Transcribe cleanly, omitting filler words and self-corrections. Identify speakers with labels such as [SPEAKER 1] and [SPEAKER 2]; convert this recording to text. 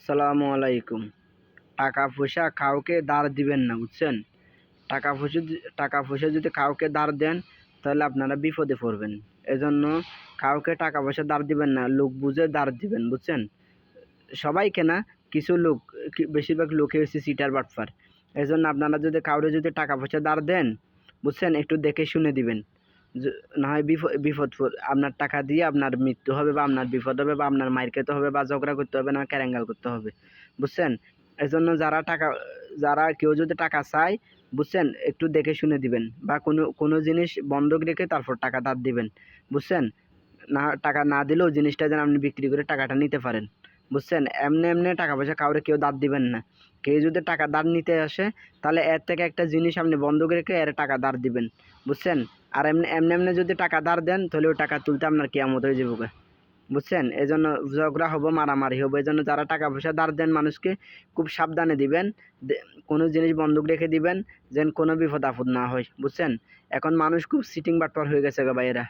[SPEAKER 1] আসসালামু আলাইকুম। টাকা পয়সা কাউকে ধার দিবেন না, বুঝছেন? টাকা পয়সা যদি কাউকে ধার দেন তাহলে আপনারা বিপদে পড়বেন। এজন্য কাউকে টাকা পয়সা ধার দিবেন না, লোক বুঝে ধার দিবেন, বুঝছেন? সবাইকে না, কিছু লোক, বেশিরভাগ লোকই হচ্ছে চিটার বাটপার। এজন্য আপনারা যদি কাউরে যদি টাকা পয়সা ধার দেন, বুঝছেন, একটু দেখে শুনে দিবেন। না হয় বিপদ আপনার টাকা দিয়ে আপনার মৃত্যু হবে, বা আপনার বিপদ হবে, বা আপনার মাইর খেতে হবে, বা ঝগড়া করতে হবে, না ক্যারেঙ্গাল করতে হবে, বুঝছেন? এজন্য যারা কেউ যদি টাকা চায়, বুঝছেন, একটু দেখে শুনে দিবেন, বা কোনো জিনিস বন্ধক রেখে তারপর টাকা ধার দিবেন, বুঝছেন? না, টাকা না দিলেও জিনিসটা যেন আপনি বিক্রি করে টাকাটা নিতে পারেন, বুঝছেন? এমনি টাকা পয়সা কাউরে কেউ ধার দিবেন না। কেউ যদি টাকা ধার নিতে আসে, তাহলে এর থেকে একটা জিনিস আপনি বন্ধক রেখে এর টাকা ধার দিবেন, বুঝছেন? আর এমনি যদি টাকা ধার দেন, তাহলে ওই টাকা তুলতে আপনার কিয়ামত হয়ে যাবে, বুঝছেন? এজন্য ঝগড়া হবো, মারামারি হবো। এজন্য যারা টাকা পয়সা ধার দেন মানুষকে, খুব সাবধানে দিবেন। কোনো জিনিস বন্ধক রেখে দিবেন, যেন কোনো বিপদ আপদ না হয়, বুঝছেন? এখন মানুষ খুব সিটিং বাটপার হয়ে গেছে গো ভাইয়েরা।